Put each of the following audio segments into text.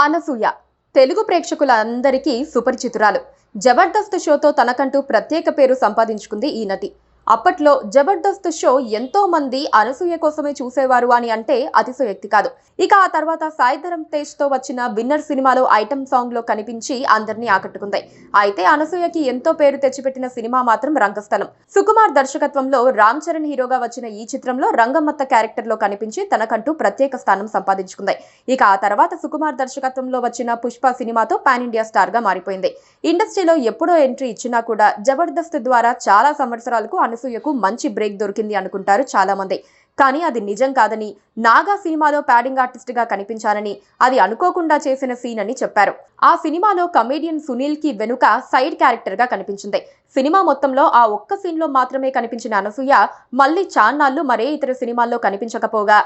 అనసూయ తెలుగు ప్రేక్షకులందరికీ సుపరిచితురాలు. జబర్దస్త్ షోతో తనకంటూ ప్రత్యేక పేరు సంపాదించుకుంది ఈ నటి. అప్పట్లో జబర్దస్త్ షో ఎంతో మంది అనసూయ కోసమే చూసేవారు అని అంటే అతిశయోక్తి కాదు. ఇక ఆ తర్వాత సాయిధరం తేజ్ తో వచ్చిన విన్నర్ సినిమాలో ఐటమ్ సాంగ్ లో కనిపించి అందరినీ ఆకట్టుకుంది. అయితే అనసూయకి ఎంతో పేరు తెచ్చిపెట్టిన సినిమా మాత్రం రంగస్థలం. సుకుమార్ దర్శకత్వంలో రామ్ చరణ్ హీరోగా వచ్చిన ఈ చిత్రంలో రంగమ్మత్త క్యారెక్టర్ లో కనిపించి తనకంటూ ప్రత్యేక స్థానం సంపాదించుకుంది. ఇక ఆ తర్వాత సుకుమార్ దర్శకత్వంలో వచ్చిన పుష్ప సినిమాతో పాన్ ఇండియా స్టార్ గా మారిపోయింది. ఇండస్ట్రీలో ఎప్పుడో ఎంట్రీ ఇచ్చినా కూడా జబర్దస్త్ ద్వారా చాలా సంవత్సరాలకు అనసూయకు మంచి బ్రేక్ దొరికింది అనుకుంటారు చాలా మంది. కానీ అది నిజం కాదని, నాగా సినిమాలో ప్యాడింగ్ ఆర్టిస్ట్ గా కనిపించానని, అది అనుకోకుండా చేసిన సీన్ అని చెప్పారు. ఆ సినిమాలో కమేడియన్ సునీల్ కి వెనుక సైడ్ క్యారెక్టర్ గా కనిపించింది. సినిమా మొత్తంలో ఆ ఒక్క సీన్ లో మాత్రమే కనిపించిన అనసూయ మళ్ళీ చాన్నాళ్లు మరే ఇతర సినిమాల్లో కనిపించకపోగా,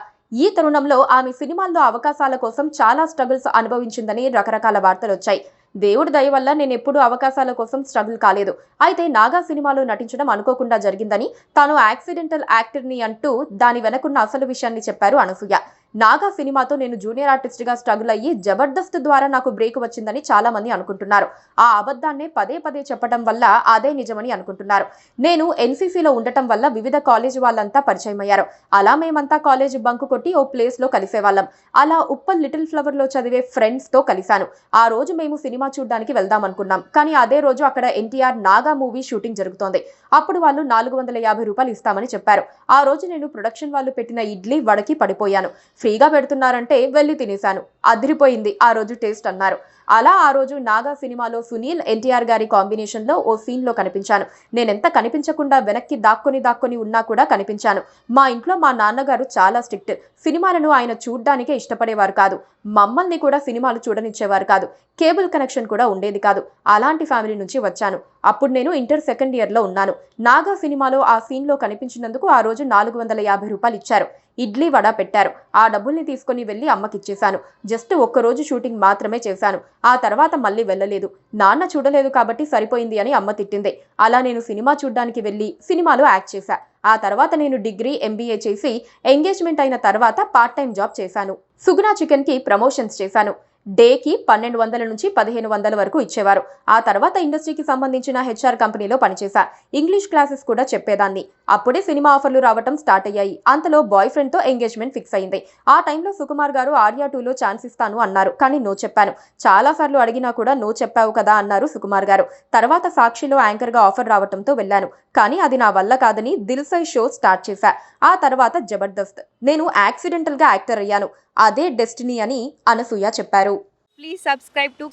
ఈ తరుణంలో ఆమె సినిమాల్లో అవకాశాల కోసం చాలా స్ట్రగుల్స్ అనుభవించిందని రకరకాల వార్తలు వచ్చాయి. దేవుడి దయ వల్ల నేను ఎప్పుడూ అవకాశాల కోసం స్ట్రగుల్ కాలేదు. అయితే నాగా సినిమాలో నటించడం అనుకోకుండా జరిగిందని, తాను యాక్సిడెంటల్ యాక్టర్ని అంటూ దాని వెనకున్న అసలు విషయాన్ని చెప్పారు అనసూయ. నాగా సినిమాతో నేను జూనియర్ ఆర్టిస్ట్ గా స్ట్రగుల్ అయ్యి జబర్దస్త్ ద్వారా నాకు బ్రేక్ వచ్చిందని చాలా మంది అనుకుంటున్నారు. ఆ అబద్ధాన్నే పదే పదే చెప్పడం వల్ల అదే నిజమని అనుకుంటున్నారు. నేను ఎన్సీసీలో ఉండటం వల్ల వివిధ కాలేజ్ వాళ్ళంతా పరిచయం అయ్యారు. అలా మేమంతా కాలేజ్ బంక్ కొట్టి ఓ ప్లేస్ లో కలిసేవాళ్ళం. అలా ఉప్పల్ లిటిల్ ఫ్లవర్ లో చదివే ఫ్రెండ్స్ తో కలిశాను. ఆ రోజు మేము సినిమా చూడడానికి వెళ్దాం అనుకున్నాం. కానీ అదే రోజు అక్కడ ఎన్టీఆర్ నాగా మూవీ షూటింగ్ జరుగుతోంది. అప్పుడు వాళ్ళు 450 రూపాయలు ఇస్తామని చెప్పారు. ఆ రోజు నేను ప్రొడక్షన్ వాళ్ళు పెట్టిన ఇడ్లీ వడకి పడిపోయాను. ఫ్రీగా పెడుతున్నారంటే వెళ్ళి తినేశాను. అదిరిపోయింది ఆ రోజు టేస్ట్ అన్నారు. అలా ఆ రోజు నాగా సినిమాలో సునీల్ ఎన్టీఆర్ గారి కాంబినేషన్ లో ఓ సీన్ లో కనిపించాను. నేనెంత కనిపించకుండా వెనక్కి దాక్కుని ఉన్నా కూడా కనిపించాను. మా ఇంట్లో మా నాన్నగారు చాలా స్ట్రిక్ట్. సినిమాలను ఆయన చూడ్డానికే ఇష్టపడేవారు కాదు. మమ్మల్ని కూడా సినిమాలు చూడనిచ్చేవారు కాదు. కేబుల్ కనెక్షన్ కూడా ఉండేది కాదు. అలాంటి ఫ్యామిలీ నుంచి వచ్చాను. అప్పుడు నేను ఇంటర్ సెకండ్ ఇయర్ లో ఉన్నాను. నాగా సినిమాలో ఆ సీన్ లో కనిపించినందుకు ఆ రోజు 450 రూపాయలు ఇచ్చారు. ఇడ్లీ వడ పెట్టారు. ఆ డబ్బుల్ని తీసుకుని వెళ్లి అమ్మకిచ్చేశాను. జస్ట్ ఒక్కరోజు షూటింగ్ మాత్రమే చేశాను. ఆ తర్వాత మళ్ళీ వెళ్ళలేదు. నాన్న చూడలేదు కాబట్టి సరిపోయింది అని అమ్మ తిట్టింది. అలా నేను సినిమా చూడ్డానికి వెళ్లి సినిమాలో యాక్ట్ చేశా. ఆ తర్వాత నేను డిగ్రీ ఎంబీఏ చేసి ఎంగేజ్మెంట్ అయిన తర్వాత పార్ట్ టైం జాబ్ చేశాను. సుగుణా చికెన్ కి ప్రమోషన్స్ చేశాను. డేకి 1200 నుంచి 1500 వరకు ఇచ్చేవారు. ఆ తర్వాత ఇండస్ట్రీకి సంబంధించిన హెచ్ఆర్ కంపెనీలో పనిచేశా. ఇంగ్లీష్ క్లాసెస్ కూడా చెప్పేదాన్ని. అప్పుడే సినిమా ఆఫర్లు రావటం స్టార్ట్ అయ్యాయి. అంతలో బాయ్ ఫ్రెండ్ తో ఎంగేజ్మెంట్ ఫిక్స్ అయింది. ఆ టైంలో సుకుమార్ గారు ఆర్యా 2లో ఛాన్స్ ఇస్తాను అన్నారు. కానీ నో చెప్పాను. చాలా సార్లు అడిగినా కూడా నో చెప్పావు కదా అన్నారు సుకుమార్ గారు. తర్వాత సాక్షిలో యాంకర్ గా ఆఫర్ రావటంతో వెళ్ళాను. కానీ అది నా వల్ల కాదని దిల్సై షో స్టార్ట్ చేశా. ఆ తర్వాత జబర్దస్త్. నేను యాక్సిడెంటల్ గా యాక్టర్ అయ్యాను. అదే డెస్టినీ అని అనసూయ చెప్పారు. Please subscribe to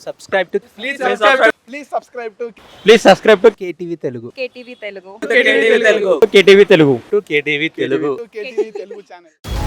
KTV Telugu. KTV Telugu. KTV Telugu. KTV Telugu channel.